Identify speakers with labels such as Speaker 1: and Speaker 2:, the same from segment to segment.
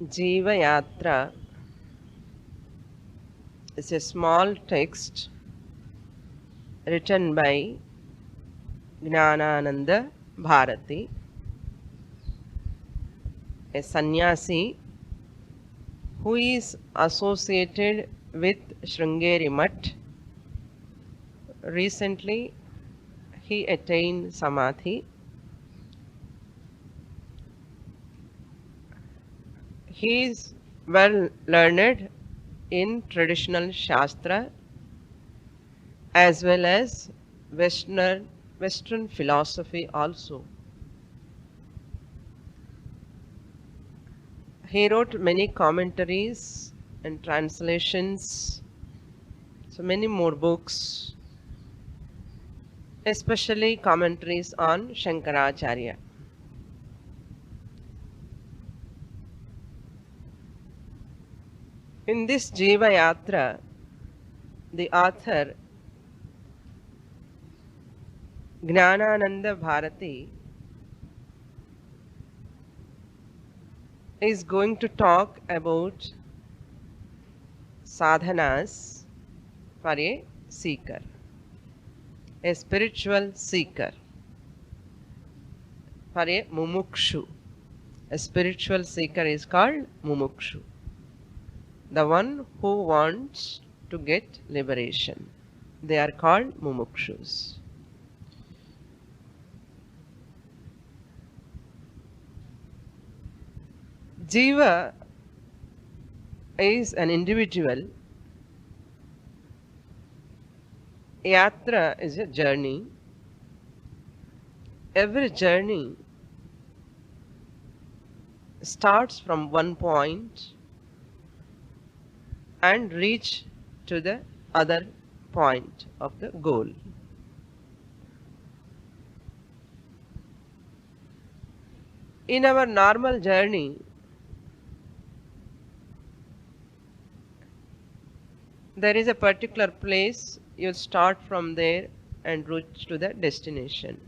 Speaker 1: Jeeva Yatra is a small text written by Gnanananda Bharati, a sannyasi who is associated with Sringeri Mutt. Recently, he attained Samadhi. He is well learned in traditional Shastra as well as Western philosophy also. He wrote many commentaries and translations, so many more books, especially commentaries on Shankaracharya. In this Jeeva Yatra, the author Gnanananda Bharati is going to talk about sadhanas for a seeker, a spiritual seeker, for a mumukshu. A spiritual seeker is called mumukshu, the one who wants to get liberation. They are called mumukshus. Jiva is an individual. Yatra is a journey. Every journey starts from one point and reach to the other point of the goal. In our normal journey, there is a particular place, you start from there and reach to the destination.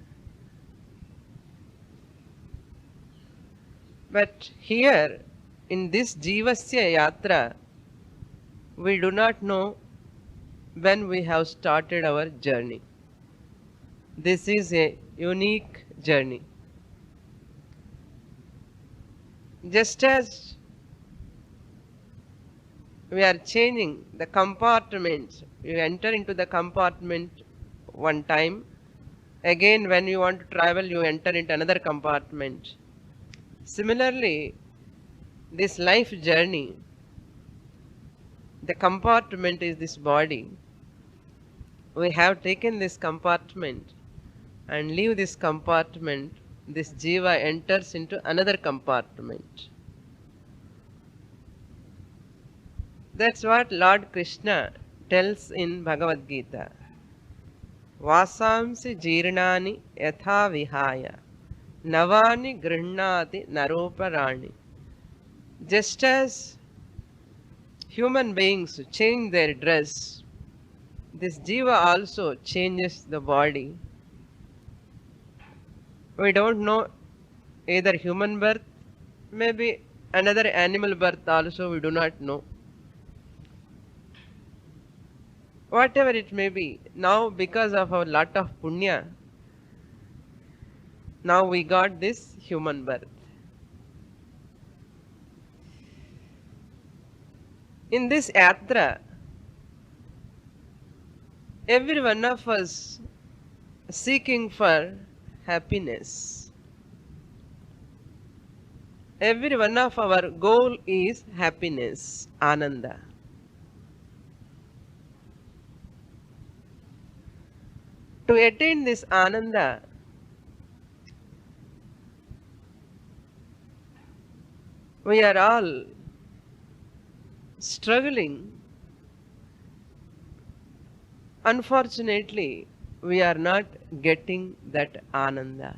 Speaker 1: But here, in this Jivasya Yatra, we do not know when we have started our journey. This is a unique journey. Just as we are changing the compartment, you enter into the compartment one time, again when you want to travel, you enter into another compartment. Similarly, this life journey, the compartment is this body. We have taken this compartment and leave this compartment. This jiva enters into another compartment. That's what Lord Krishna tells in Bhagavad Gita. Vasamsi jirnani yatha vihaya navani grihnati naroparani. Just as human beings change their dress, this jiva also changes the body. We don't know either human birth, maybe another animal birth also we do not know. Whatever it may be, now because of our lot of punya, now we got this human birth. In this yatra, every one of us seeking for happiness. Every one of our goal is happiness, ananda. To attain this ananda, we are all struggling. Unfortunately, we are not getting that ananda.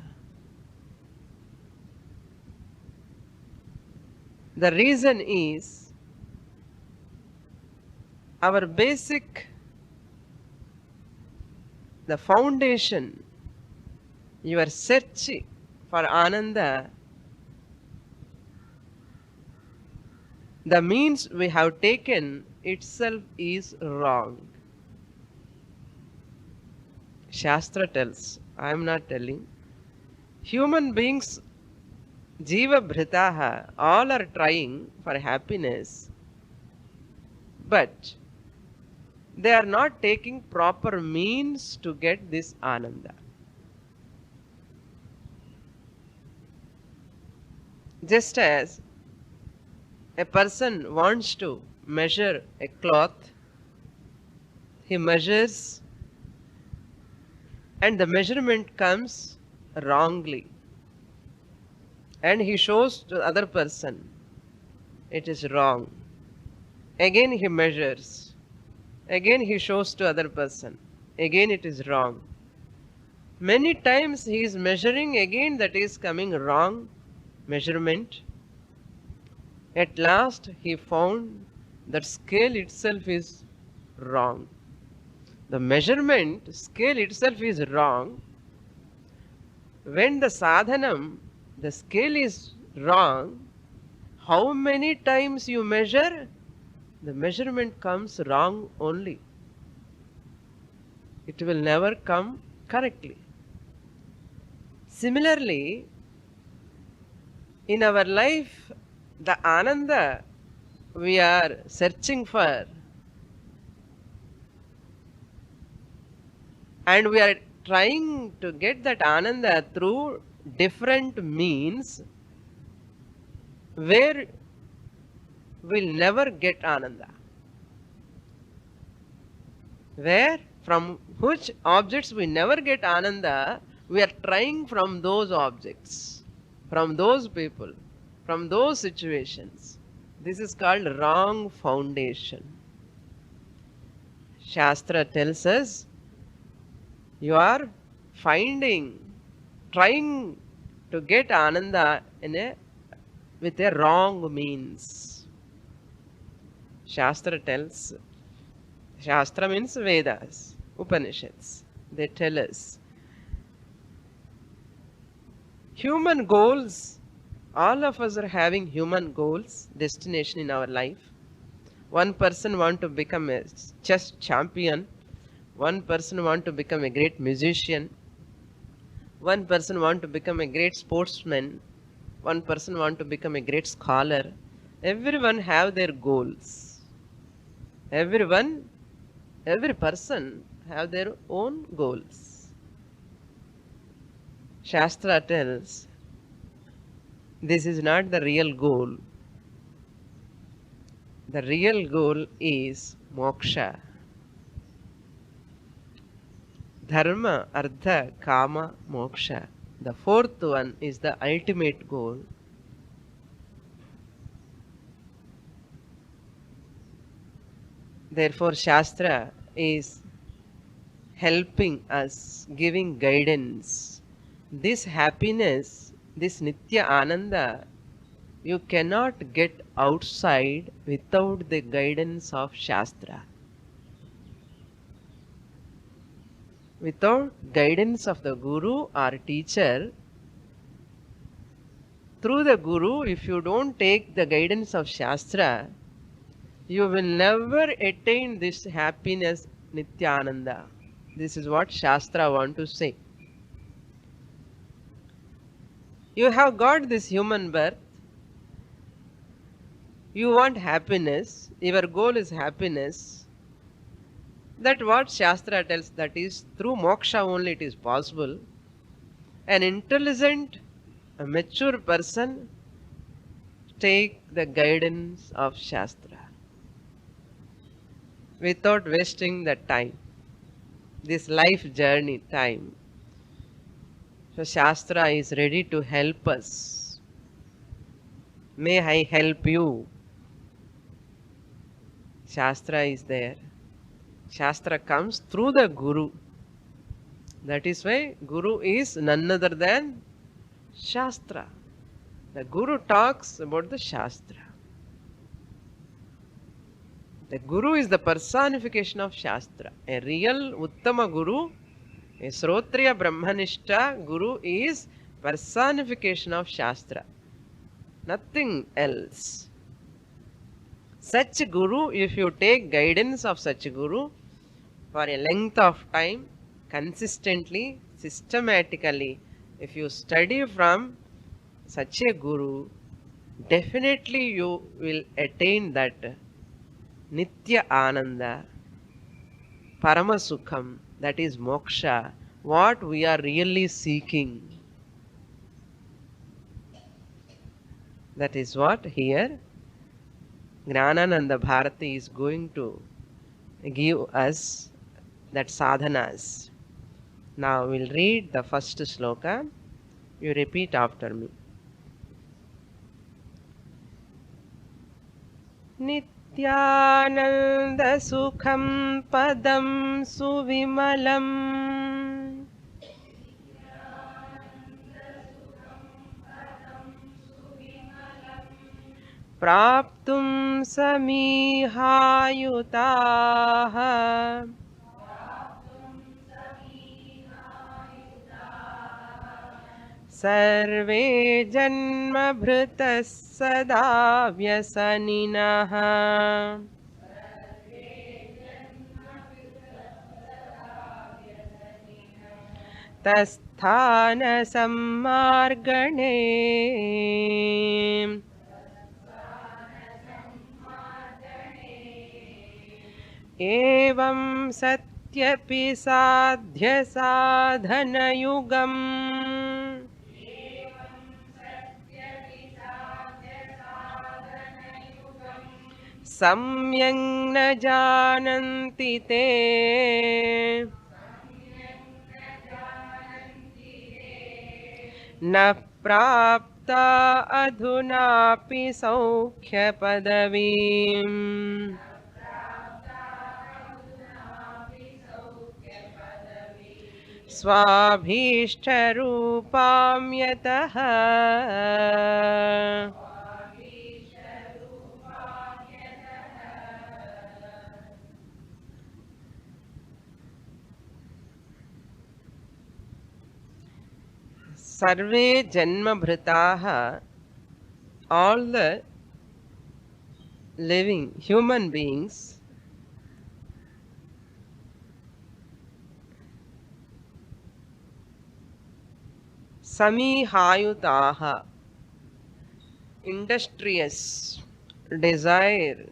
Speaker 1: The reason is our basic, the foundation, your search for ananda The means we have taken itself is wrong. Shastra tells, I am not telling. Human beings, Jeeva Bhritaha, all are trying for happiness, but they are not taking proper means to get this Ananda. Just as a person wants to measure a cloth, he measures and the measurement comes wrongly. And he shows to the other person, it is wrong. Again he measures. Again he shows to other person. Again it is wrong. Many times he is measuring, again that is coming wrong measurement. At last he found that scale itself is wrong. The measurement scale itself is wrong. When the sadhanam, the scale is wrong, how many times you measure, the measurement comes wrong only. It will never come correctly. Similarly, in our life, the Ananda we are searching for, and we are trying to get that Ananda through different means, where we'll never get Ananda. Where, from which objects we never get Ananda, we are trying from those objects, from those people, from those situations. This is called wrong foundation. Shastra tells us, you are finding, trying to get Ananda with a wrong means. Shastra tells, Shastra means Vedas, Upanishads. They tell us, human goals, all of us are having human goals, destination in our life. One person wants to become a chess champion. One person wants to become a great musician. One person wants to become a great sportsman. One person wants to become a great scholar. Everyone have their goals. Every person have their own goals. Shastra tells, this is not the real goal. The real goal is moksha. Dharma, Artha, Kama, Moksha. The fourth one is the ultimate goal. Therefore, Shastra is helping us, giving guidance. This happiness, this Nitya Ananda, you cannot get outside without the guidance of Shastra. Without guidance of the Guru or teacher, through the Guru, if you don't take the guidance of Shastra, you will never attain this happiness, Nityananda. This is what Shastra want to say. You have got this human birth. You want happiness. Your goal is happiness. That what Shastra tells, that is through moksha only it is possible. An intelligent, a mature person take the guidance of Shastra without wasting the time, this life journey time. So Shastra is ready to help us. May I help you? Shastra is there. Shastra comes through the Guru. That is why Guru is none other than Shastra. The Guru talks about the Shastra. The Guru is the personification of Shastra. A real Uttama Guru, a Srotriya Brahmanishta Guru is personification of Shastra. Nothing else. Such Guru, if you take guidance of such Guru for a length of time, consistently, systematically, if you study from such a Guru, definitely you will attain that Nitya Ananda, Paramasukham, that is moksha, what we are really seeking. That is what here Gnanananda Bharati is going to give us, that sadhanas. Now we'll read the first sloka. You repeat after me. Nityananda Sukham Padam Suvimalam Praptum Samihayutaha Sarve Janma Bhritas Sada Vyasaninaha Tasthana Sammargane Evam Satyapi Sadhya Sadhanayugam Samyang na jananti te na prapta adhunapi saukhya padavim swabhishta rupam yataha Sarve Janma Bhritaha, all the living human beings, Samihayutaha, industrious, desire,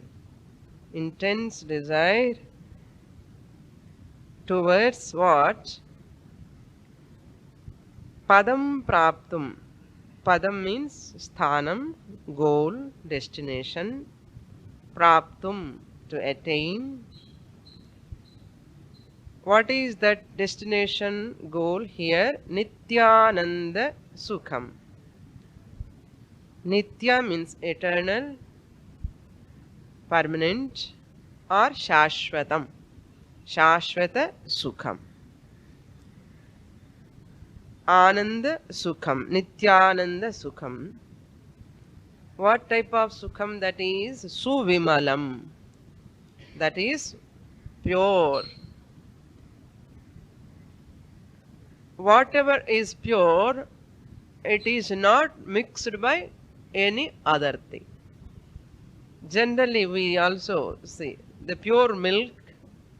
Speaker 1: intense desire towards what? Padam praptum. Padam means sthanam, goal, destination. Praptum, to attain. What is that destination goal here? Nityananda Sukham. Nitya means eternal, permanent, or Shashvatam. Shashvata Sukham. Ananda Sukham, Nityananda Sukham. What type of Sukham that is? Suvimalam. That is pure. Whatever is pure, it is not mixed by any other thing. Generally, we also see the pure milk,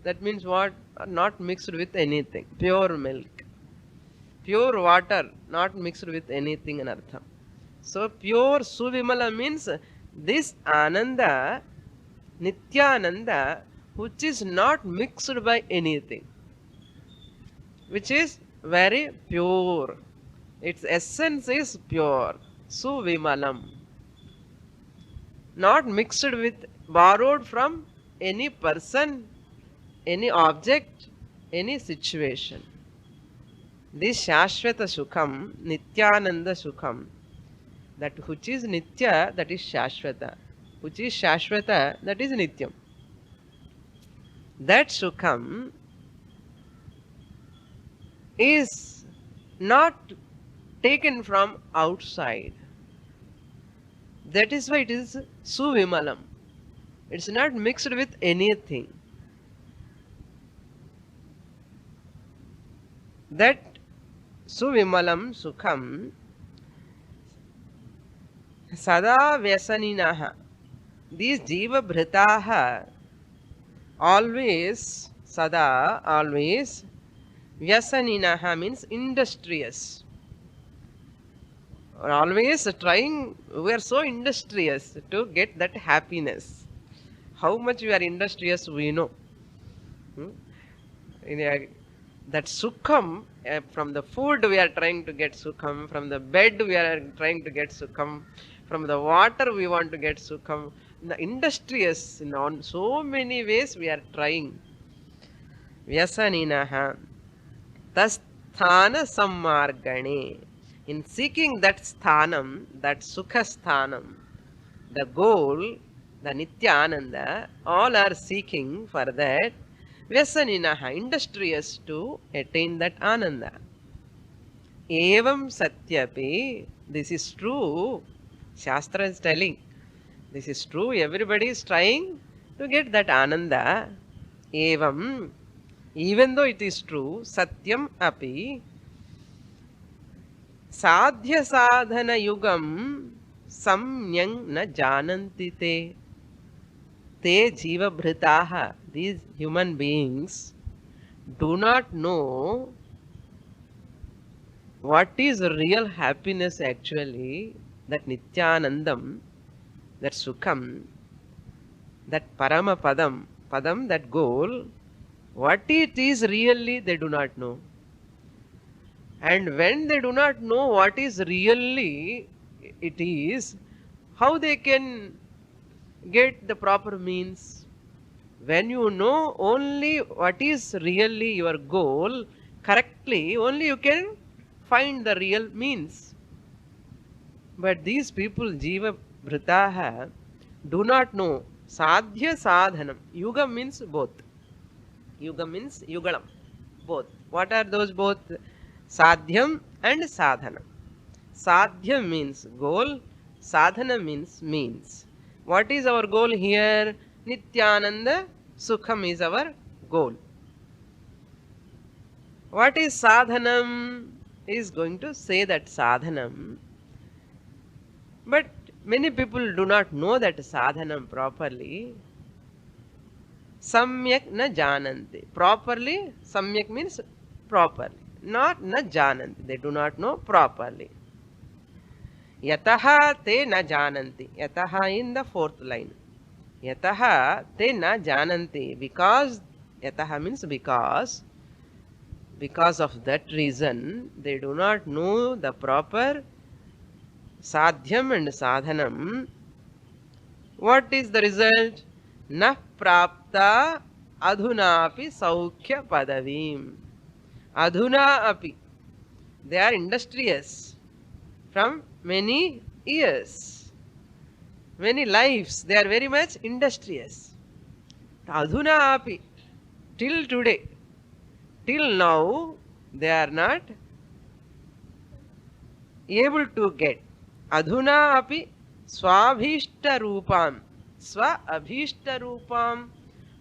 Speaker 1: that means what? Not mixed with anything. Pure milk. Pure water, not mixed with anything in artham. So pure Suvimala means this Ananda, Nityananda, which is not mixed by anything, which is very pure. Its essence is pure, Suvimalam. Not mixed with, borrowed from any person, any object, any situation. This Shashvata Sukham, Nityananda Sukham, that which is Nitya, that is Shashvata. Which is Shashvata, that is Nityam. That Sukham is not taken from outside. That is why it is Suvimalam. It's not mixed with anything. That Suvimalam Sukham Sada Vyasaninaha, these Jeeva Bhritaha always, sada, always, Vyasaninaha means industrious. Always trying, we are so industrious to get that happiness. How much we are industrious, we know. Hmm? That sukham, from the food we are trying to get sukham, from the bed we are trying to get sukham, from the water we want to get sukham. The industrious, in on so many ways we are trying. Vyasaninaha tasthana sammargane. In seeking that sthanam, that sukha sthanam, the goal, the nityananda, all are seeking for that. Vyasaninaha, industrious to attain that ananda. Evam satyapi, this is true. Shastra is telling, this is true. Everybody is trying to get that ananda. Evam, even though it is true, satyam api, sadhya sadhana yugam samyang na jananti te. Te jiva bhritaha, these human beings do not know what is real happiness actually, that nityanandam, that sukham, that parama padam, padam, that goal, what it is really they do not know. And when they do not know what is really it is, how they can get the proper means? When you know only what is really your goal correctly, only you can find the real means. But these people, Jeeva Bhritaha, do not know. Sadhya sadhanam. Yuga means both. Yuga means yugalam. Both. What are those both? Sadhyam and sadhanam. Sadhyam means goal. Sadhana means means. What is our goal here? Nityananda Sukham is our goal. What is sadhanam? Is going to say that sadhanam. But many people do not know that sadhanam properly. Samyak na jananti. Properly, samyak means properly. Not na jananti. They do not know properly. Yataha te na jananti. Yataha in the fourth line. Yataha te na jananti. Because, yataha means because of that reason, they do not know the proper sadhyam and sadhanam. What is the result? Na prapta adhunapi saukhya padavim. Adhuna api. They are industrious from many years, many lives. They are very much industrious. Adhuna api. Till today, till now, they are not able to get. Adhuna api swabhishta rupam. Swa abhishta rupam.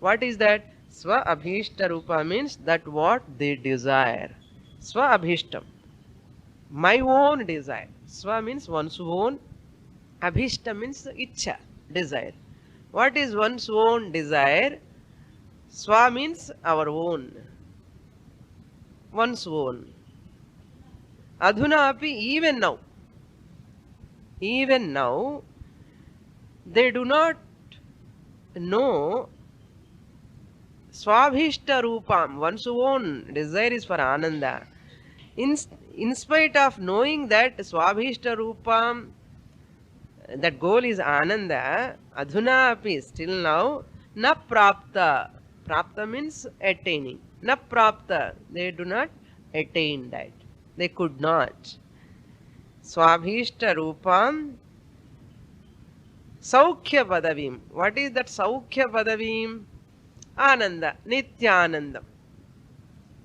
Speaker 1: What is that? Swa abhishta rupa means that what they desire. Swa abhishtam. My own desire. Swa means one's own. Abhishta means ichha, desire. What is one's own desire? Swa means our own. One's own. Adhuna api, even now. Even now, they do not know swabhishta rupam. One's own desire is for ananda. In spite of knowing that swabhishta rupam, that goal is ananda, adhuna api, still now, na prapta. Prapta means attaining. Na prapta, they do not attain that. They could not. Swabhishta rupam saukhya padavim. What is that saukhya padavim? Ananda, nityanandam.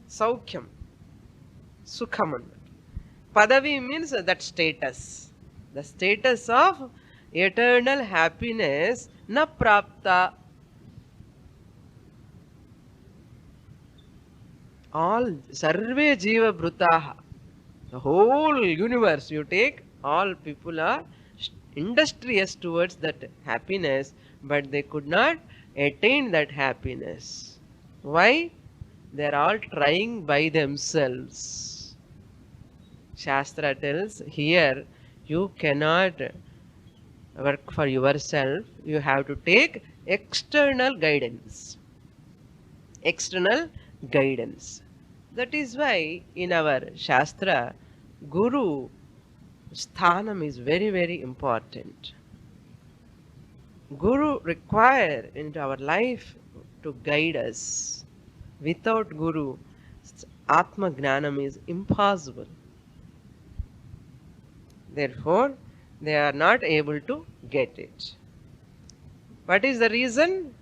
Speaker 1: Saukhyam, sukham. Padavi means that status. The status of eternal happiness, na prapta. All sarve jiva bhrutaha. The whole universe you take, all people are industrious towards that happiness, but they could not attain that happiness. Why? They are all trying by themselves. Shastra tells here, you cannot work for yourself. You have to take external guidance. External guidance. That is why in our Shastra, Guru Sthanam is very, very important. Guru required into our life to guide us. Without Guru, Atma Gnanam is impossible. Therefore, they are not able to get it. What is the reason?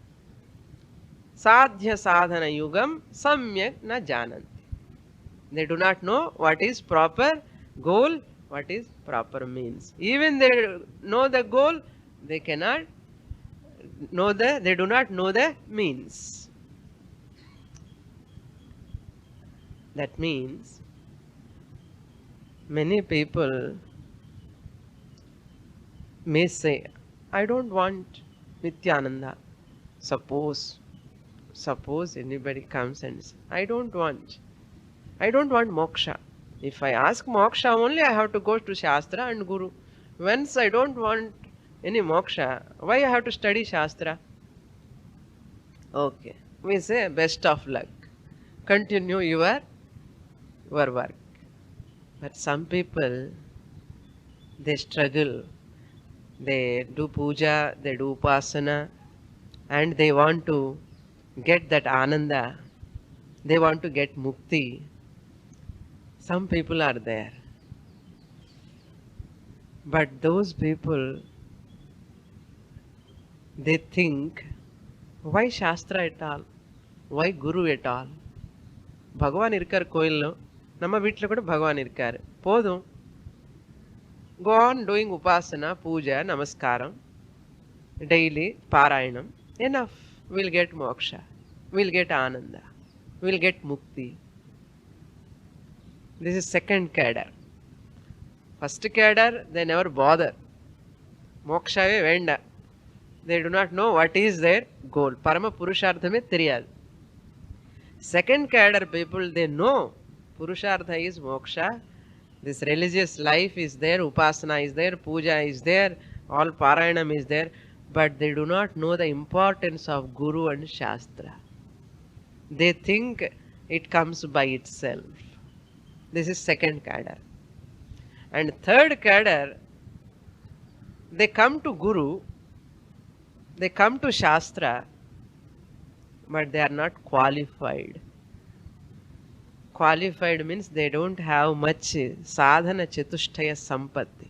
Speaker 1: Sadhya sadhana yugam samyak na jananti. They do not know what is proper goal, what is proper means. Even they know the goal, they cannot know they do not know the means. That means many people may say, I don't want Nityananda. Suppose anybody comes and says, I don't want moksha. If I ask moksha only, I have to go to Shastra and Guru. Once I don't want any moksha, why I have to study Shastra? Okay, we say best of luck. Continue your work. But some people, they struggle. They do puja, they do upasana, and they want to get that ananda. They want to get mukti. Some people are there. But those people, they think, why Shastra at all? Why Guru at all? Bhagavan irkar koillo, nama veetla kuda Bhagavan irkar. Podum. Go on doing upasana, puja, namaskaram, daily, parayanam. Enough. We'll get moksha. We'll get ananda. We'll get mukti. This is second cadre. First cadre, they never bother. Moksha venda. They do not know what is their goal. Parama Purusharthame theriyadu. Second cadre people, they know Purushartha is moksha. This religious life is there, upasana is there, puja is there, all parayanam is there, but they do not know the importance of Guru and Shastra. They think it comes by itself. This is second cadre. And third cadre, they come to Guru, they come to Shastra, but they are not qualified. Qualified means they don't have much sadhana chatushtaya sampatti.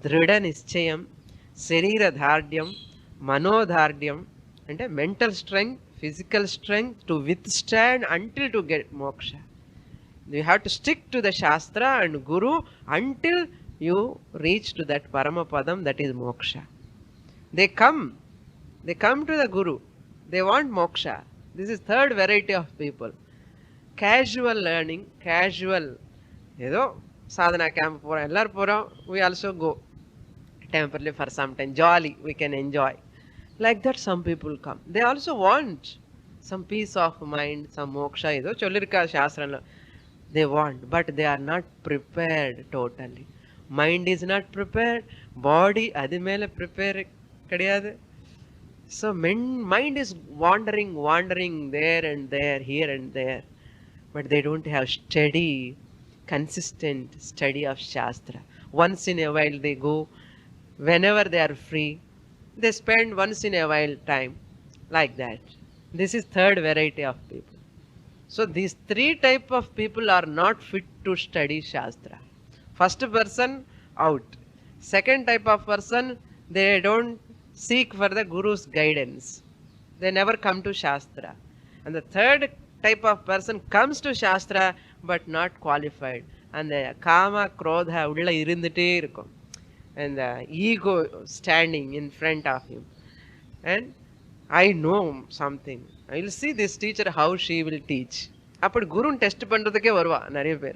Speaker 1: Drida nischayam, sarira dhardyam, mano dhardyam, and a mental strength, physical strength to withstand until to get moksha. You have to stick to the Shastra and Guru until you reach to that Paramapadam, that is moksha. They come to the Guru. They want moksha. This is third variety of people. Casual learning, casual. Sadhana camp, we also go temporarily for some time. Jolly, we can enjoy. Like that some people come. They also want some peace of mind, some moksha. Cholirka Shastra. They want, but they are not prepared totally. Mind is not prepared. Body, adi mele prepare kadiyadu. So mind is wandering there and there, here and there. But they don't have steady, consistent study of Shastra. Once in a while they go, whenever they are free, they spend once in a while time, like that. This is third variety of people. So these three type of people are not fit to study Shastra. First person, out. Second type of person, they don't seek for the Guru's guidance. They never come to Shastra. And the third type of person comes to Shastra but not qualified. And the kama, krodha, ulla irundite irukum. And the ego standing in front of him. And I know something. I will see this teacher how she will teach. Apad Guru test pandradhuke varuva nariya per.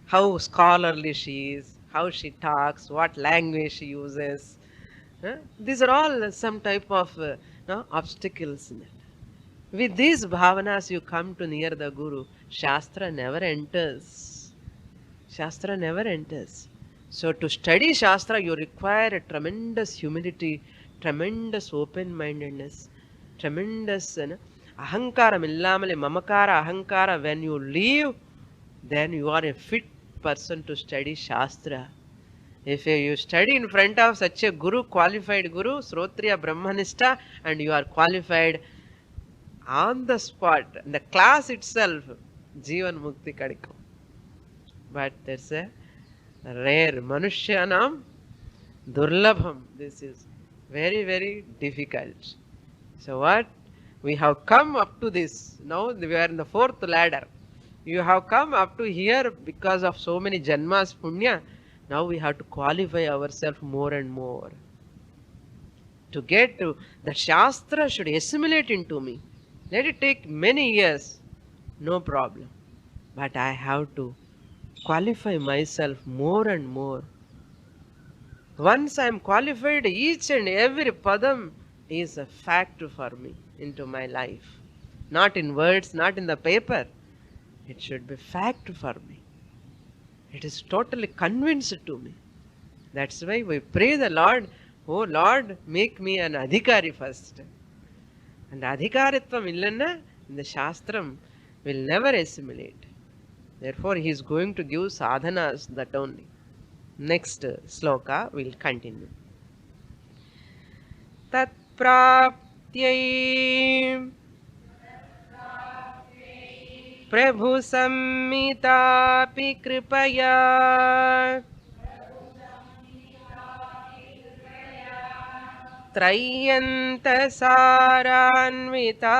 Speaker 1: How scholarly she is, how she talks, what language she uses. These are all some type of no, obstacles in it. With these bhavanas, you come to near the Guru. Shastra never enters. Shastra never enters. So to study Shastra, you require a tremendous humility, tremendous open-mindedness, tremendous ahankara, millamale, mamakara, ahankara. When you leave, then you are a fit person to study Shastra. If you study in front of such a Guru, qualified Guru, Srotriya Brahmanista, and you are qualified on the spot, in the class itself, Jivan Mukti Kadikam. But that's a rare. Manushyanam Durlabham. This is very, very difficult. So what? We have come up to this. Now we are in the fourth ladder. You have come up to here because of so many janmas punya. Now we have to qualify ourselves more and more. To get to the Shastra should assimilate into me. Let it take many years. No problem. But I have to qualify myself more and more. Once I am qualified, each and every padam is a fact for me into my life. Not in words, not in the paper. It should be fact for me. It is totally convinced to me. That's why we pray the Lord, oh Lord, make me an adhikari first. And adhikaritvam illanna, in the Shastram, will never assimilate. Therefore, he is going to give sadhanas that only. Next sloka will continue. Tat praptyai Prabhu sammitapi kripaya Trayanta saranvita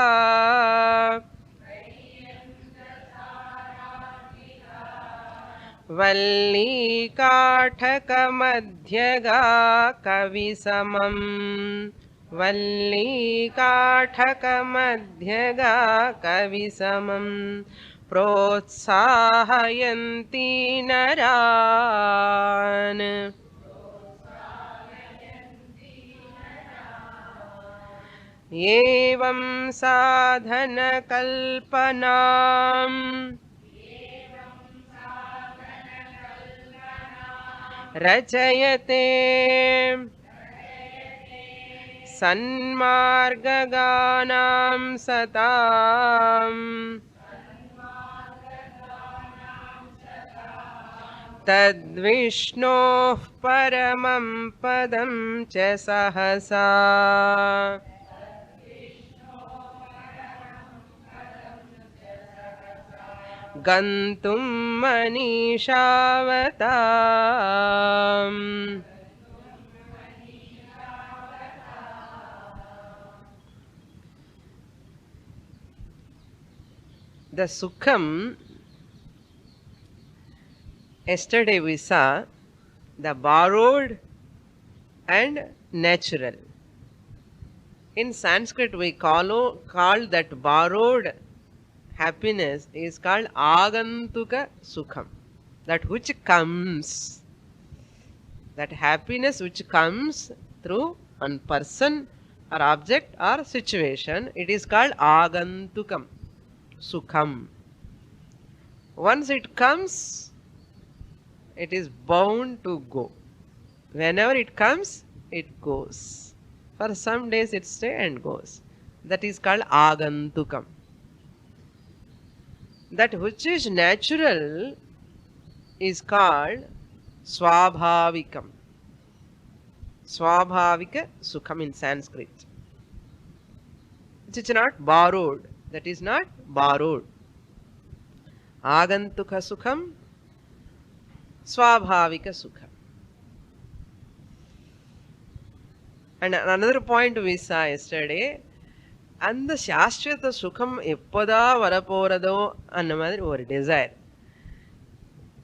Speaker 1: Valli kathaka madhyaga kavisamam Valli kathaka madhyaga kavisamam Protsahayanti naran Evam sadhana kalpanam Rachayate Sanmargaganam satam Tadvishnoh paramam padam cha sahasa Gantum manishavatam The Sukham, yesterday we saw the borrowed and natural. In Sanskrit we call that borrowed happiness is called agantuka sukham. That which comes. That happiness which comes through one person or object or situation, it is called agantukam. Sukham. Once it comes, it is bound to go. Whenever it comes, it goes. For some days it stays and goes. That is called agantukam. That which is natural is called swabhavikam. Swabhavika sukham in Sanskrit. It is not borrowed. That is not borrowed. Agantuka sukham, swabhavika sukham. And another point we saw yesterday, and the Shashwata Sukham eppada varaporadho annamadri or desire.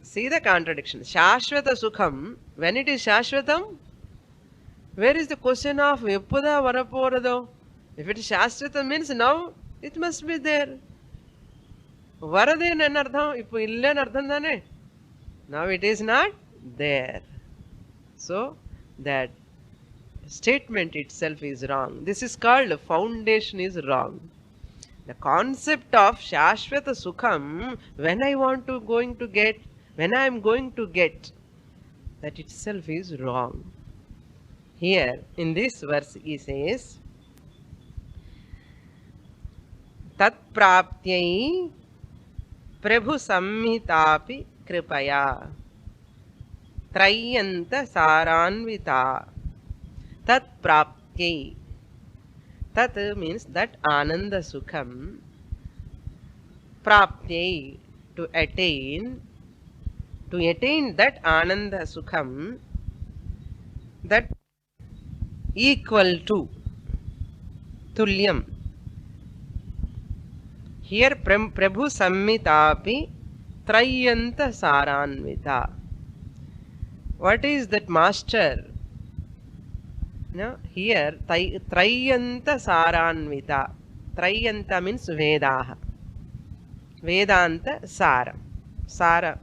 Speaker 1: See the contradiction. Shashwata Sukham, when it is Shashwatam, where is the question of eppada varaporadho? If it is Shashwata means now it must be there. Varade nanardham, ipu ille narthandane. Now it is not there. So that statement itself is wrong. This is called foundation is wrong. The concept of Shashvata Sukham, when I want to going to get, when I am going to get, that itself is wrong. Here in this verse he says, Tat praptyai prabhu samhitapi kripaya trayanta saranvita. Tat praptyai. Tat means that ananda sukham. Praptyai, to attain that ananda sukham, that equal to, tulyam. Here prabhu sammitapi trayanta saranvita. What is that master? No, here trayanta saranvita. Trayanta means Vedaha. Vedanta Sara. Sara.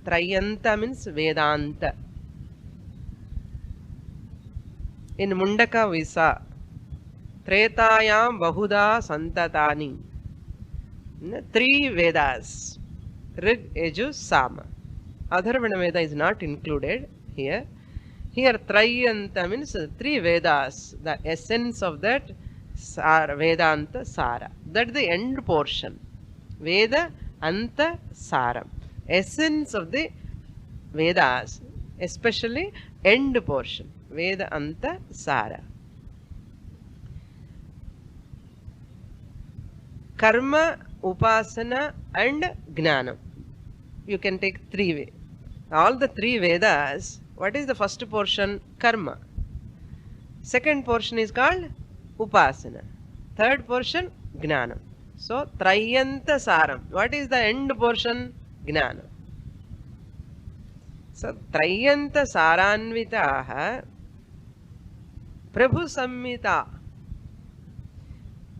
Speaker 1: Trayanta means Vedanta. In Mundaka Visa, Tretayam Bahuda Santatani. 3 Vedas. Rig, Yajur, Sama. Atharvana Veda is not included here. Here Trayanta means 3 Vedas. The essence of that Vedanta Sara. That is the end portion. Veda Anta Saram. Essence of the Vedas, especially end portion. Veda Anta Sara. Karma, Upasana and Gnana. You can take 3 ways. All the 3 Vedas, what is the first portion? Karma. Second portion is called Upasana. Third portion, Gnana. So, Trayanta Saram. What is the end portion? Gnana. So, Trayanta Saranvitaha Prabhu Sammita.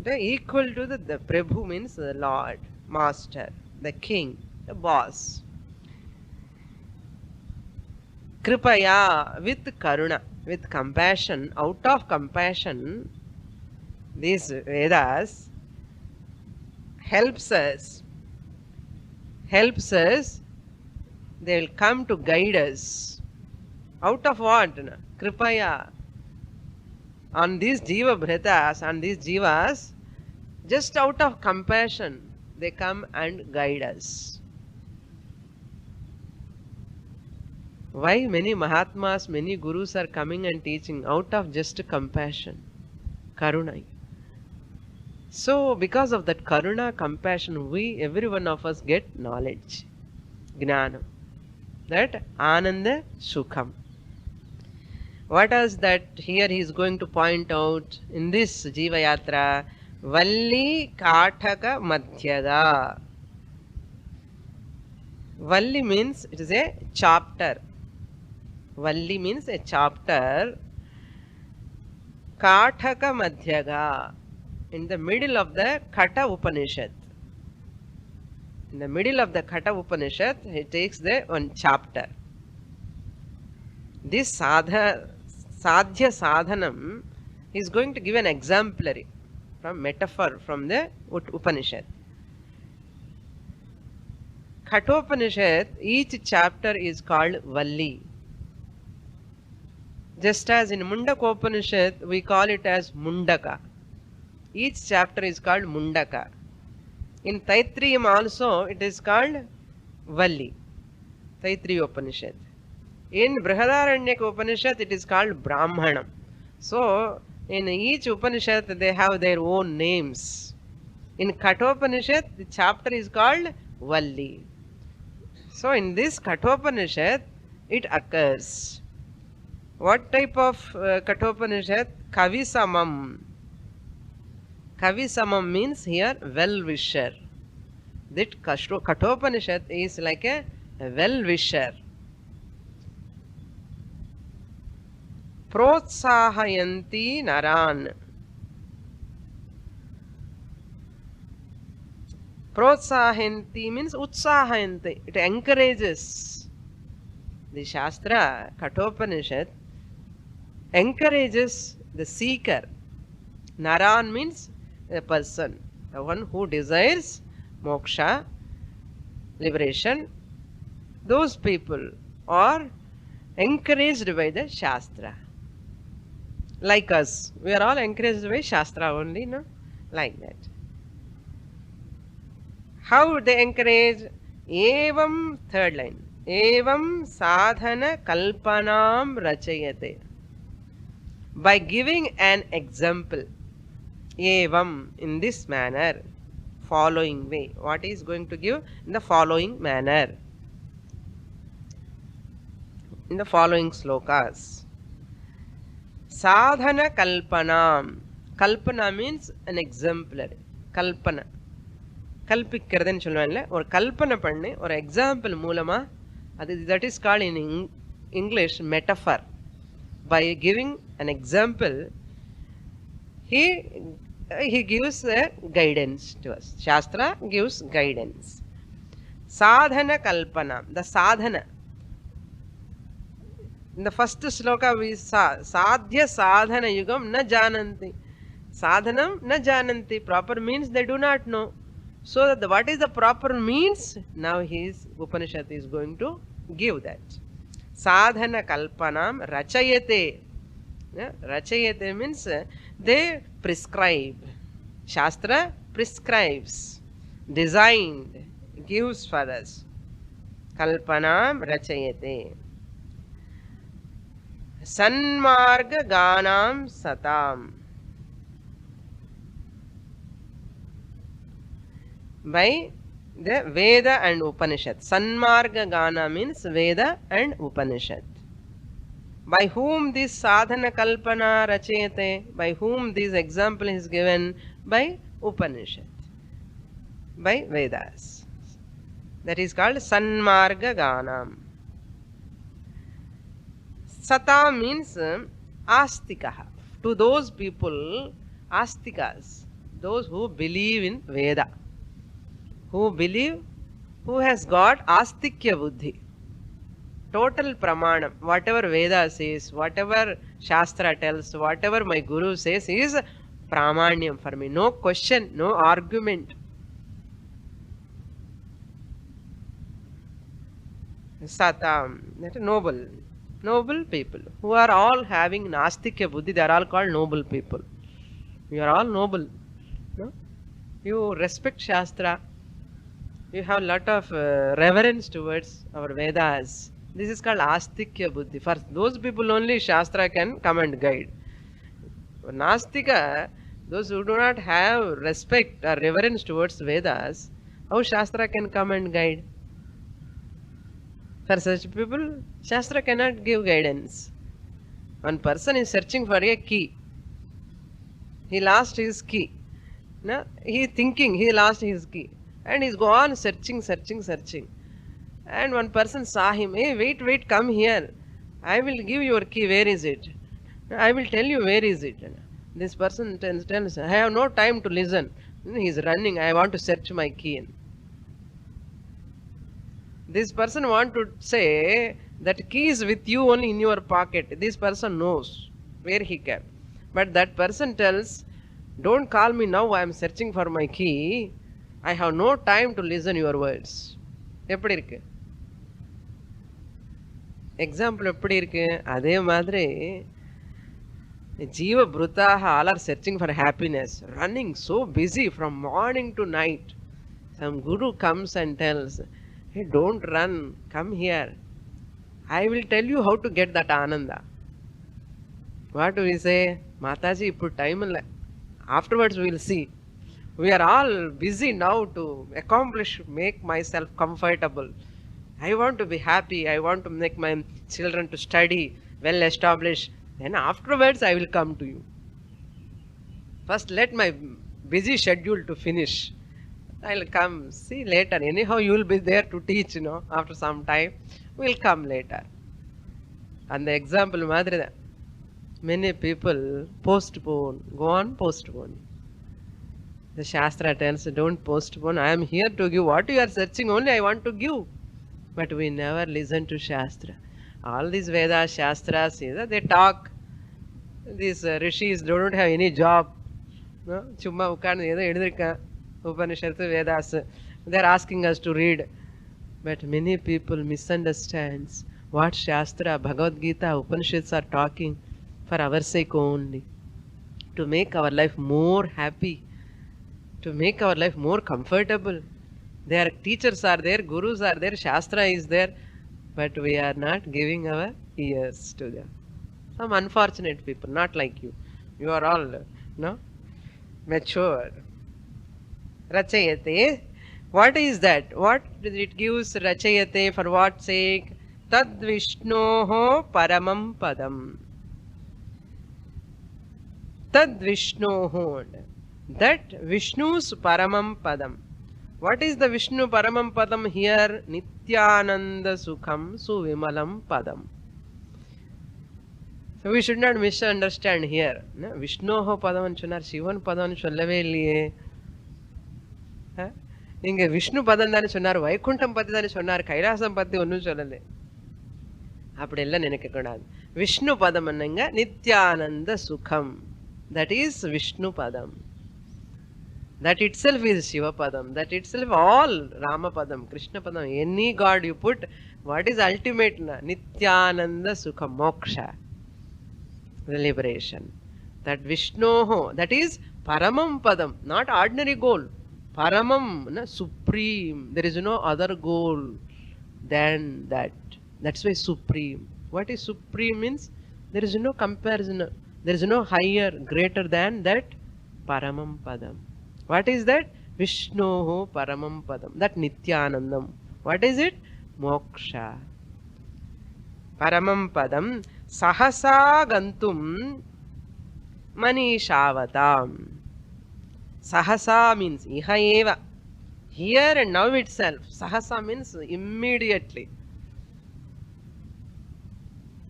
Speaker 1: The equal to the Prabhu means the Lord, Master, the King, the Boss. Kripaya, with Karuna, with compassion, out of compassion, these Vedas helps us, they will come to guide us. Out of what? Kripaya. On these Jeeva Bhratas, on these Jivas, just out of compassion, they come and guide us. Why many Mahatmas, many Gurus are coming and teaching? Out of just compassion, Karuna. So, because of that Karuna, compassion, every one of us get knowledge, Gnana, that Ananda Sukham. What is that here he is going to point out in this Jeeva Yatra? Valli Kathaka Madhyaga. Valli means it is a chapter. Valli means a chapter. Kathaka Madhyaga. In the middle of the Kata Upanishad. In the middle of the Kata Upanishad, he takes the one chapter. This Sadhya Sadhanam is going to give an exemplary from metaphor from the Upanishad. Kathopanishad, each chapter is called Valli. Just as in Mundakopanishad, we call it as Mundaka. Each chapter is called Mundaka. In Taittiriya also, it is called Valli. Taittiriya Upanishad. In Brihadaranyaka Upanishad, it is called Brahmanam. So, in each Upanishad, they have their own names. In Kathopanishad, the chapter is called Valli. So, in this Kathopanishad, it occurs. What type of Kathopanishad? Kavisamam. Kavisamam means here well-wisher. That Kathopanishad is like a well-wisher. Protsahayanti Naran. Protsahayanti means Utsahayanti. It encourages. The Shastra, Kathopanishad, encourages the seeker. Naran means a person, the one who desires moksha, liberation. Those people are encouraged by the Shastra. Like us, we are all encouraged by Shastra only, no? Like that. How they encourage? Evam, third line. Evam sadhana kalpanam rachayate. By giving an example. Evam, in this manner. Following way. What is going to give? In the following manner. In the following slokas. Sadhana kalpanam. Kalpana means an exemplary. Kalpana. கல்பிக்கிறதுன்னு சொல்லுவாங்கல்ல, ஒரு கல்பனை பண்ணி ஒரு example மூலமா, அது that is called in English metaphor. By giving an example he gives a guidance to us. Shastra gives guidance. Sadhana kalpana, the sadhana. In the first sloka we saw sadhya sadhana yugam na jananti. Sadhanam na jananti, proper means they do not know. So what is the proper means? Now his Upanishad is going to give that. Sadhana kalpanam rachayate. Rachayate means they prescribe. Shastra prescribes, designed, gives for us. Kalpanam rachayate. Sanmarga ganam satam. By the Veda and Upanishad. Sanmarga Gana means Veda and Upanishad. By whom this sadhana kalpana rachayate? By whom this example is given? By Upanishad. By Vedas. That is called Sanmarga Ganam. Sata means Astikaha. To those people, Astikas, those who believe in Veda. Who believe, who has got astikya buddhi, total pramanam. Whatever Veda says, whatever Shastra tells, whatever my Guru says is pramanyam for me. No question, no argument. Satam, that is noble. Noble people who are all having nastikya buddhi, they are all called noble people. You are all noble. No? You respect Shastra. You have a lot of reverence towards our Vedas. This is called Astikya Buddhi. For those people only Shastra can come and guide. For Nastika, those who do not have respect or reverence towards Vedas, how Shastra can come and guide? For such people, Shastra cannot give guidance. One person is searching for a key. He lost his key. No? He is thinking he lost his key. And he's gone searching. And one person saw him. Hey, wait, come here. I will give your key. Where is it? I will tell you where is it. This person tells, I have no time to listen. He's running. I want to search my key. This person want to say that key is with you only in your pocket. This person knows where he kept. But that person tells, don't call me now. I am searching for my key. I have no time to listen your words. எப்படி இருக்கு example? எப்படி இருக்கு? அதே மாதிரி Jeeva Brutaha all are searching for happiness, running so busy from morning to night. Some Guru comes and tells, hey, don't run, come here. I will tell you how to get that Ananda. What do we say? Mataji, put time in. Afterwards we will see. We are all busy now to accomplish, make myself comfortable. I want to be happy. I want to make my children to study, well established. Then afterwards I will come to you. First let my busy schedule to finish. I will come, see later. Anyhow you will be there to teach, after some time. We will come later. And the example madri, many people postpone, go on postponing. The Shastra tells, don't postpone. I am here to give what you are searching only. I want to give. But we never listen to Shastra. All these Vedas, Shastras, they talk. These rishis don't have any job. No? Chumma ukkan edo eduthirukken. Upanishadhu, Vedas. They are asking us to read. But many people misunderstands what Shastra, Bhagavad Gita, Upanishads are talking for our sake only. To make our life more happy. To make our life more comfortable. Their teachers are there, gurus are there, Shastra is there. But we are not giving our ears to them. Some unfortunate people, not like you. You are all, no, mature. Rachayate. What is that? What it gives Rachayate, for what sake? Tad Vishnoho Paramam Padam. Tad Vishnoho. That Vishnu's Paramam Padam. What is the Vishnu Paramam Padam here? Nityananda Sukham Suvimalam Padam. So we should not misunderstand here. No? Vishnoho Padam anchunar, Shivan Padam sollave illiye. இங்க விஷ்ணு பதம் தானே சொன்னார், வைகுண்டம் பத்தி தானே சொன்னார், கைலாசம் பத்தி ஒன்றும் சொல்லலை. அப்படி எல்லாம் நினைக்க கூடாது. விஷ்ணு பதம் என்னங்க? நித்யானந்த சுகம். That is Vishnu Padam. That itself is Shiva Padam. That itself all Rama Padam, Krishna Padam. Any god you put, what is ultimate? Nityananda Sukha Moksha. The liberation. That Vishnoho, that is Paramam Padam, not ordinary goal. Paramam, supreme. There is no other goal than that. That's why supreme. What is supreme means? There is no comparison. There is no higher, greater than that Paramam Padam. What is that? Vishnoho Paramam Padam. That Nityanandam. What is it? Moksha. Paramam Padam. Sahasa Gantum Manishavatam. Sahasa means Iha Eva. Here and now itself. Sahasa means immediately.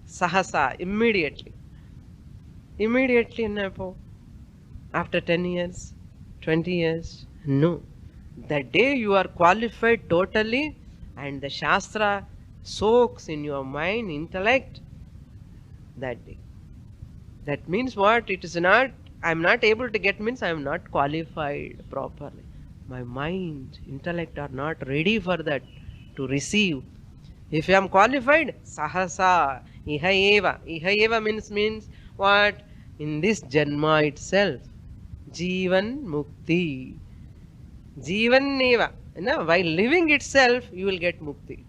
Speaker 1: Sahasa, immediately. Immediately, Napo. After 10 years, 20 years. No. The day you are qualified totally and the Shastra soaks in your mind, intellect, that day. That means what? It is not, I am not able to get means I am not qualified properly. My mind, intellect are not ready for that to receive. If I am qualified, Sahasa, Iha Eva. Iha Eva means what? In this Janma itself. Jivan Mukti. Jivan Neva. While living itself, you will get Mukti.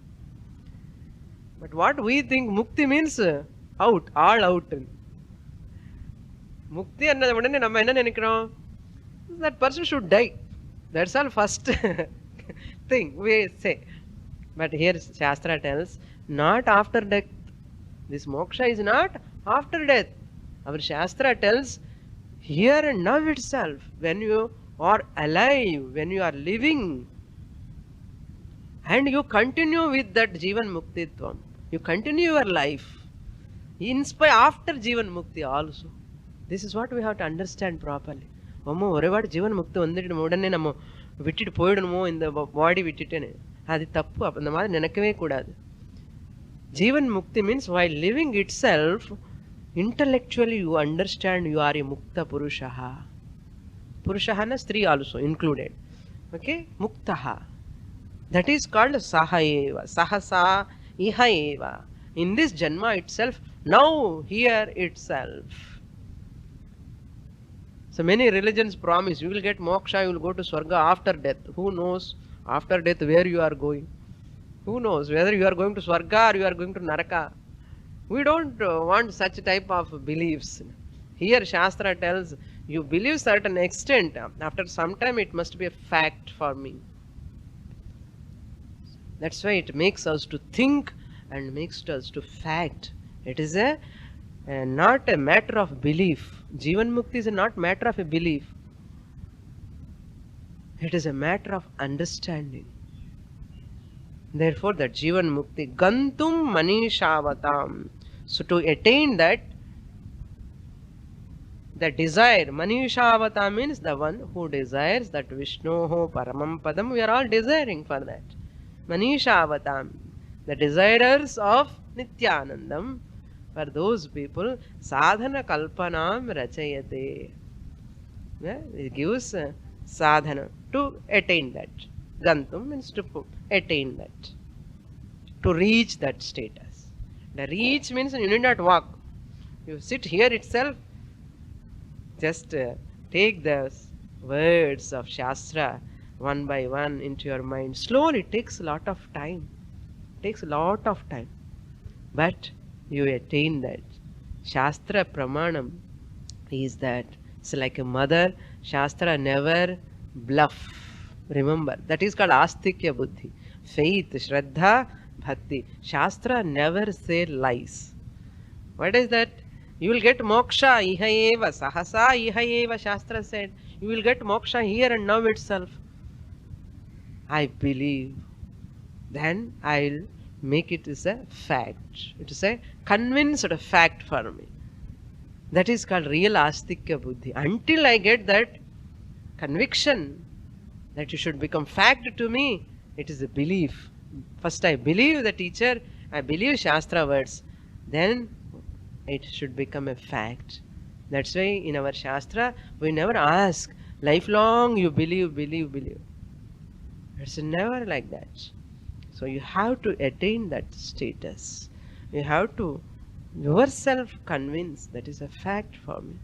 Speaker 1: But what we think Mukti means out, all out. Mukti annadha udane nama enna nenikrom? That person should die. That's all first thing we say. But here Shastra tells, not after death. This moksha is not after death. Our Shastra tells, here and now itself, when you are alive, when you are living, and you continue with that Jivan Muktitvam, you continue your life, in spite after Jivan Mukti also. This is what we have to understand properly. Amma orevaadu Jivan Mukti vandittu udane namma vittitu poidumo in the body vittitene. Adi tappu, appo maadhiri nenakkave koodadu. Jivan Mukti means while living itself, intellectually you understand you are a Mukta Purushaha. Purushaha na Stri also included. Okay? Muktaha. That is called Sahaeva. Sahasa Iha Eva. In this Janma itself, now here itself. So many religions promise you will get moksha, you will go to Swarga after death. Who knows after death where you are going? Who knows whether you are going to Swarga or you are going to Naraka? We don't want such type of beliefs. Here Shastra tells, you believe certain extent. After some time it must be a fact for me. That's why it makes us to think and makes us to fact. It is not a matter of belief. Jivan Mukti is not matter of a belief. It is a matter of understanding. Therefore, that Jivan Mukti, Gantum Manishavatam. So to attain that, the desire, Manishavatam means the one who desires that Vishnoho Paramam Padam. We are all desiring for that. Manishavatam, the desirers of Nityanandam. For those people, sadhana kalpanam rachayate. Yeah, it gives sadhana to attain that. Gantum means to attain that, to reach that status. The reach means you need not walk. You sit here itself, just take the words of Shastra one by one into your mind. Slowly, it takes a lot of time. Takes a lot of time. But you attain that. Shastra Pramanam is that. It's like a mother. Shastra never bluff. Remember, that is called Astikya Buddhi. Faith, Shraddha, Bhakti. Shastra never say lies. What is that? You will get moksha iha eva, sahasa iha eva, Shastra said. You will get moksha here and now itself. I believe. Then I'll make it as a fact. It is a convinced fact for me. That is called real Astikya Buddhi. Until I get that conviction that you should become fact to me, it is a belief. First I believe the teacher, I believe Shastra words, then it should become a fact. That's why in our Shastra, we never ask, lifelong you believe. It's never like that. So you have to attain that status. You have to yourself convince that is a fact for me.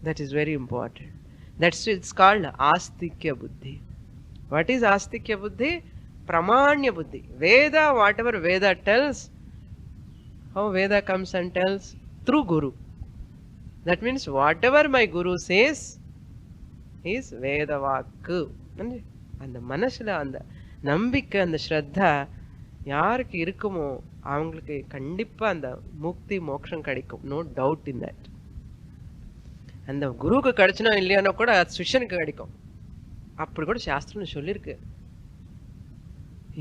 Speaker 1: That is very important. That's it's called Astikya Buddhi. What is Astikya Buddhi? Pramanya Buddhi. Veda, whatever Veda tells, how Veda comes and tells? Through Guru. That means whatever my Guru says is Veda Vakku. And the Manasila and the Nambika and the Shraddha, யாருக்கு இருக்குமோ அவங்களுக்கு கண்டிப்பா அந்த முக்தி மோட்சம் கிடைக்கும். No doubt in that. அந்த குருவுக்கு கிடைச்சனா இல்லையானோ கூட சிஷ்யனுக்கு கிடைக்கும். அப்படி கூட சாஸ்திரம் சொல்லியிருக்கு.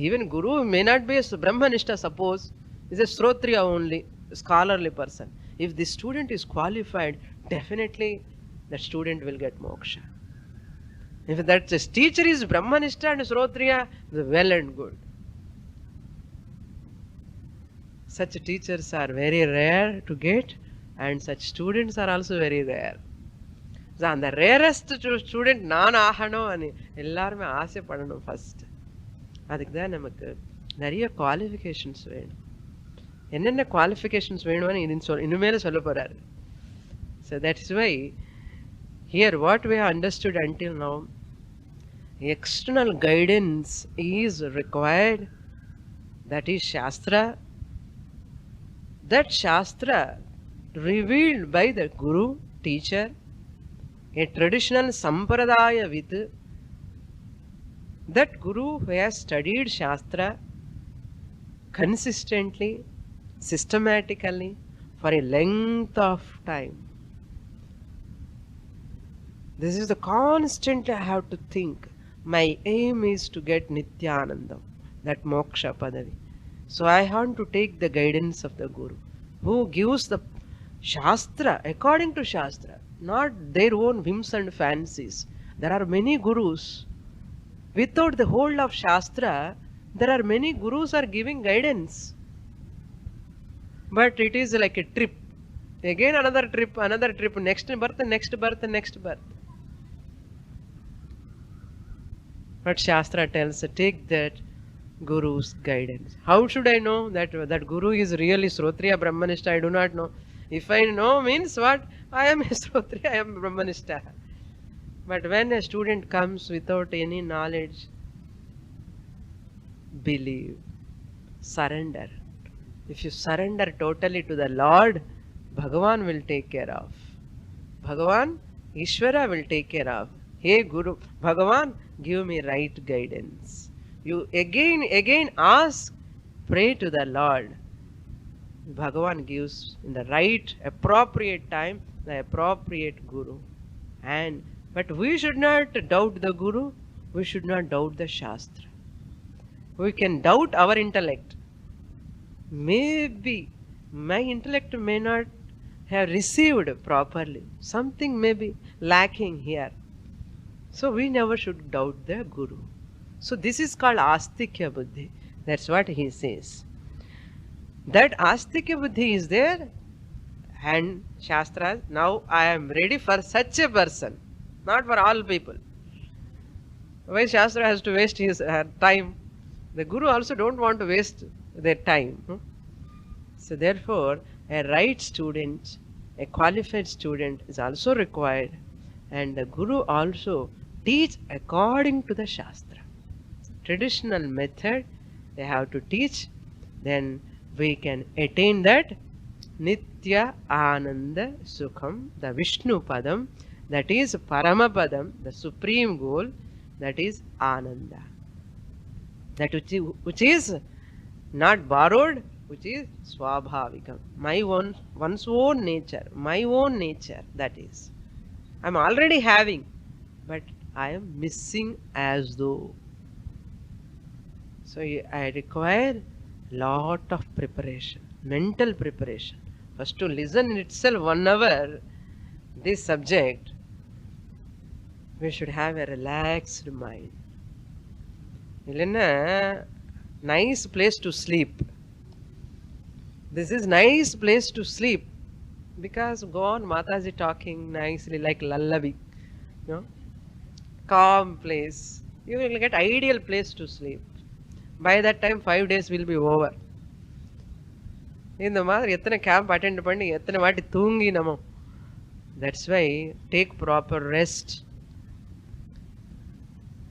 Speaker 1: Even Guru may not be a Brahmanishta, suppose, is a Srotriya only, scholarly person. If the student is qualified, definitely that student will get moksha. If that teacher is Brahmanishta and Srotriya, well and good. Such teachers are very rare to get, and such students are also very rare. So, the rarest student நான் ஆகணும் అని எல்லாருமே ஆசைப்படணும் first. அதுக்கு தான் நமக்கு நிறைய qualifications வேணும். என்னென்ன குவாலிஃபிகேஷன்ஸ் வேணும்னு இனிமேல் சொல்ல போறாரு. So that is why here what we have understood until now, external guidance is required. That is Shastra. That Shastra revealed by the Guru, teacher, a traditional sampradaya with that Guru who has studied Shastra consistently, systematically, for a length of time. This is the constant I have to think. My aim is to get Nityanandam, that moksha padavi. So I want to take the guidance of the Guru, who gives the Shastra according to Shastra, not their own whims and fancies. There are many Gurus. Without the hold of Shastra, there are many Gurus are giving guidance. But it is like a trip. Again another trip, next birth. But Shastra tells, take that Guru's guidance. How should I know that Guru is really Srotriya Brahmanishta? I do not know. If I know means what? I am a Srotriya, I am a Brahmanishta. But when a student comes without any knowledge, believe, surrender. If you surrender totally to the Lord, Bhagavan will take care of. Bhagavan, Ishvara will take care of. Hey Guru, Bhagavan, give me right guidance. You again ask, pray to the Lord. Bhagavan gives in the right, appropriate time, the appropriate Guru. But we should not doubt the Guru. We should not doubt the Shastra. We can doubt our intellect. Maybe my intellect may not have received properly. Something may be lacking here. So we never should doubt the Guru. So this is called Astikya Buddhi. That's what he says. That astika buddhi is there, and Shastras, now I am ready for such a person, not for all people. Why Shastra has to waste his time? The Guru also don't want to waste their time. So therefore, a right student, a qualified student is also required, and the Guru also teach according to the Shastra. Traditional method they have to teach, then we can attain that Nitya Ananda Sukham, the Vishnu Padam, that is Paramapadam, the supreme goal, that is Ananda. That which is not borrowed, which is Swabhavikam, my one's own nature, my own nature, that is. I am already having, but I am missing as though. So I require lot of preparation, mental preparation. First to listen in itself 1 hour, this subject, we should have a relaxed mind. Nice place to sleep. This is nice place to sleep because go on Mataji talking nicely like lullaby, calm place. You will get ideal place to sleep. By that time 5 days will be over. இந்த மாதிரி எத்தனை camp attend பண்ணி எத்தனை வாட்டி தூங்கினமோ. That's why take proper rest.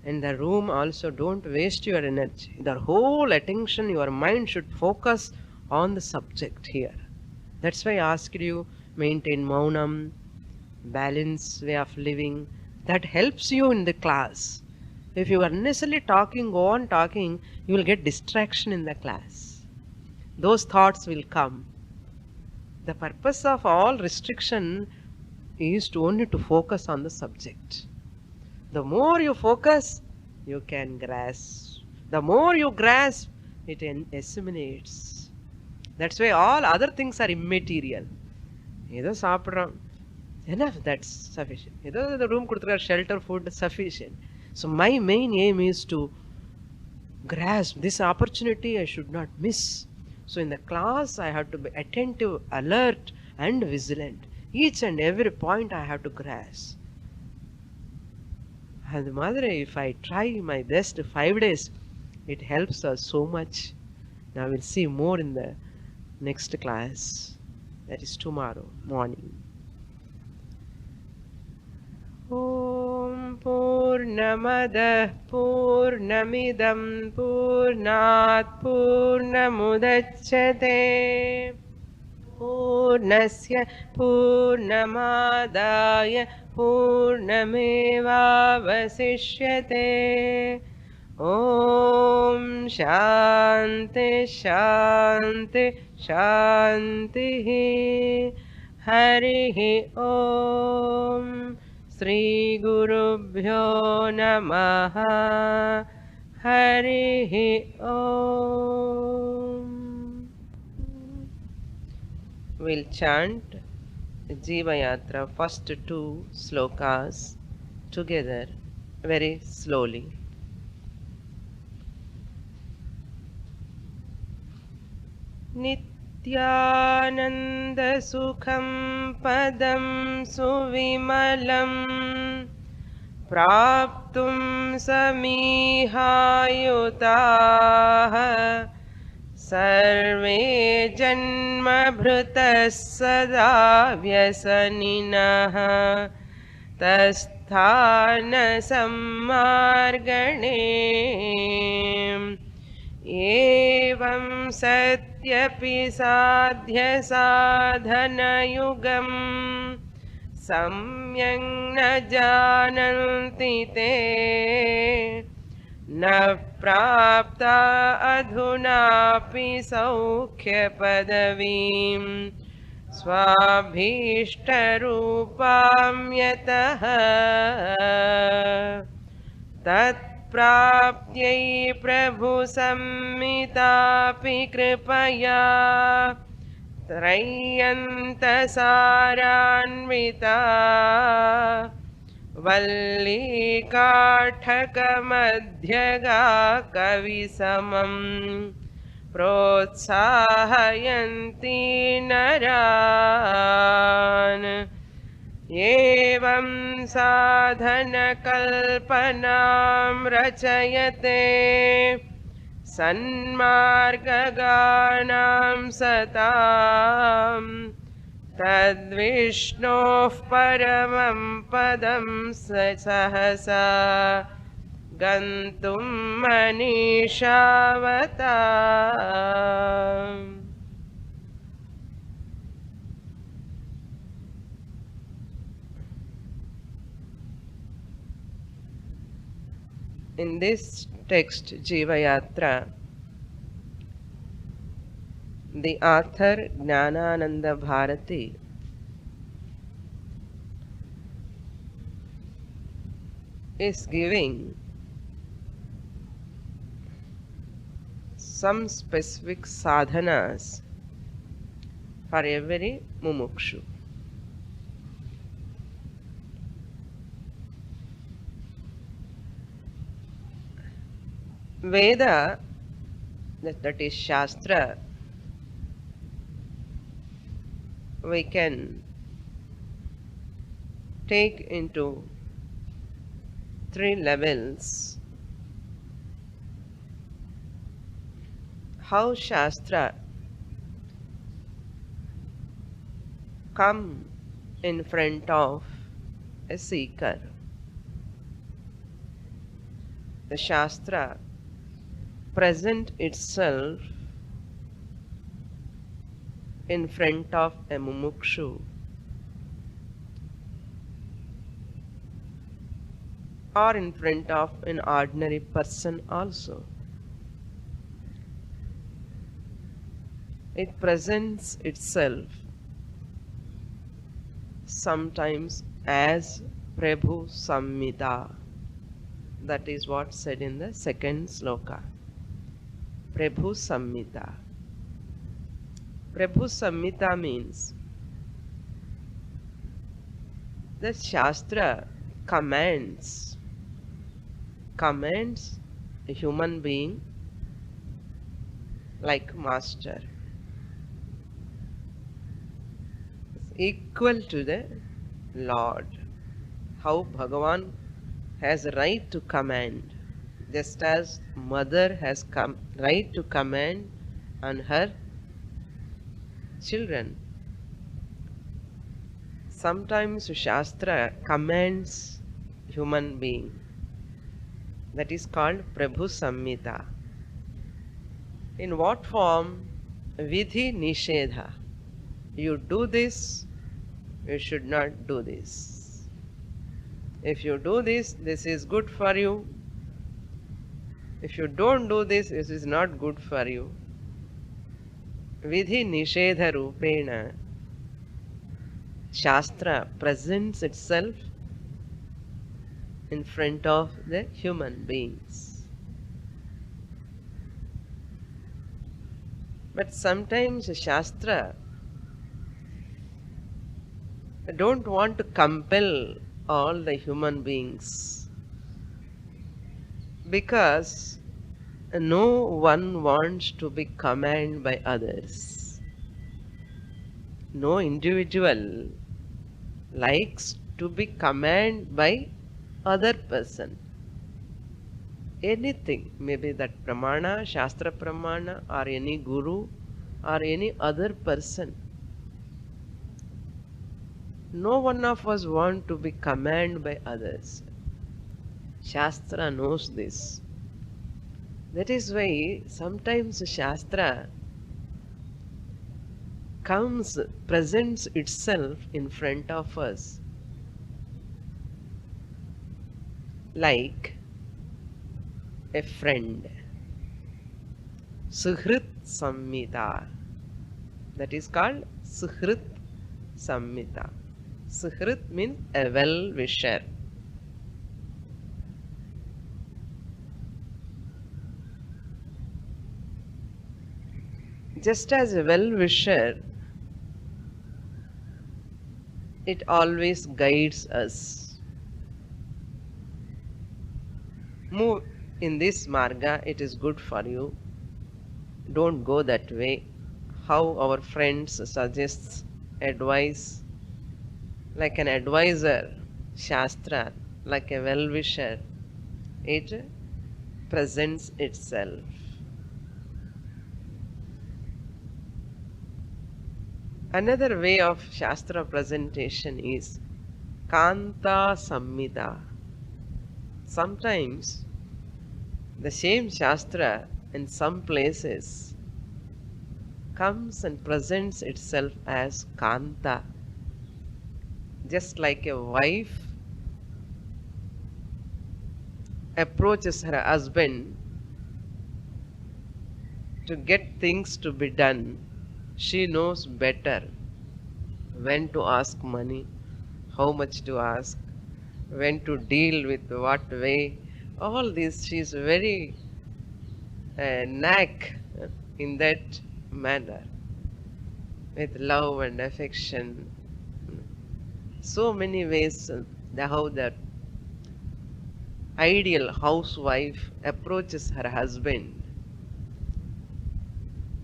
Speaker 1: In the room also don't waste your energy. The whole attention, your mind should focus on the subject here. That's why I asked you maintain maunam, balance way of living. That helps you in the class. If you are unnecessarily talking, go on talking, you will get distraction in the class. Those thoughts will come. The purpose of all restriction is to only to focus on the subject. The more you focus, you can grasp. The more you grasp, it assimilates. That's why all other things are immaterial. Enough, that's sufficient. The room, shelter, food, sufficient. So my main aim is to grasp this opportunity. I should not miss. So in the class, I have to be attentive, alert, and vigilant. Each and every point I have to grasp. And Mother, if I try my best 5 days, it helps us so much. Now we'll see more in the next class. That is tomorrow morning. Om Purnamada Purnamidam Purnat Purnamudachyate Purnasya Purnamadaya Purnamevavasishyate. Om Shanti Shanti Shanti. Harihi Om. Sri Gurubhyo Namaha. Harihi Om. We'll chant Jeeva Yatra, first 2 slokas together very slowly. Nityananda Sukham Padam Suvimalam Praptum Samihayutaha Sarve Janma Bhrutas Sada Vyasaninaha Tasthana Sammargane Evam Satyapi Sadhya Sadhana Yugam Samyang na jananti te na prapta adhunapi saukhya padavim swabhishta rupam yataha tat praptyai prabhu sammitapi kripaya Trayanta Saranvita Valli Kathaka Madhyaga Kavisamam प्रोत्साहयन्ति नरान् एवं साधनकल्पनां रचयते सन्मार्गगानां सताम् तद्विष्णोः परमं पदं सहसा गन्तुं मनीषावता. In this text, Jeeva Yatra, the author Jnanananda Bharati is giving some specific sadhanas for every mumukshu. Veda, that is Shastra, we can take into 3 levels. How Shastra come in front of a seeker. The Shastra present itself in front of a mumukshu or in front of an ordinary person also. It presents itself sometimes as Prabhu Sammita. That is what said in the second sloka. Prabhu Sammita. Prabhu Sammita means the Shastra commands a human being like master, equal to the Lord. How Bhagavan has a right to command, just as mother has right to command on her children. Sometimes Shastra commands human being. That is called Prabhu Sammita. In what form? Vidhi Nishedha. You do this, you should not do this. If you do this, this is good for you. If you don't do this, this is not good for you. Vidhi Nishedha Rupena, Shastra presents itself in front of the human beings. But sometimes Shastra don't want to compel all the human beings, because no one wants to be commanded by others. No individual likes to be commanded by other person. Anything, maybe that pramana, Shastra pramana, or any guru, or any other person. No one of us want to be commanded by others. Shastra knows this. That is why sometimes Shastra presents itself in front of us like a friend. Suhrit Sammita. That is called Suhrit Sammita. Suhrit means a well-wisher. Just as a well-wisher, it always guides us. Move in this marga, it is good for you. Don't go that way. How our friends suggests advice, like an advisor, Shastra, like a well-wisher, it presents itself. Another way of Shastra presentation is Kanta Samhita. Sometimes the same Shastra in some places comes and presents itself as Kanta, just like a wife approaches her husband to get things to be done. She knows better when to ask money, how much to ask, when to deal with what way. All this, she is very knack in that manner, with love and affection. So many ways how the ideal housewife approaches her husband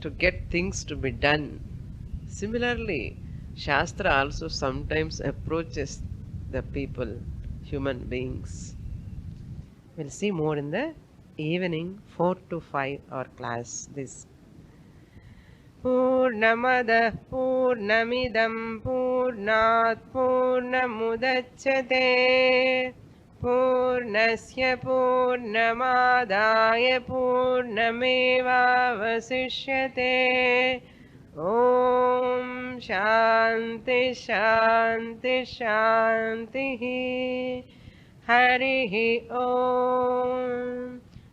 Speaker 1: to get things to be done. Similarly, Shastra also sometimes approaches the people, human beings. We'll see more in the evening, 4 to 5 our class. This Purnamada Purnamidam Purnat Purnamudachyate Purnasya Purnamadaya Purnamevavasishyate. Om Shanti Shanti Shanti. Harihi Om.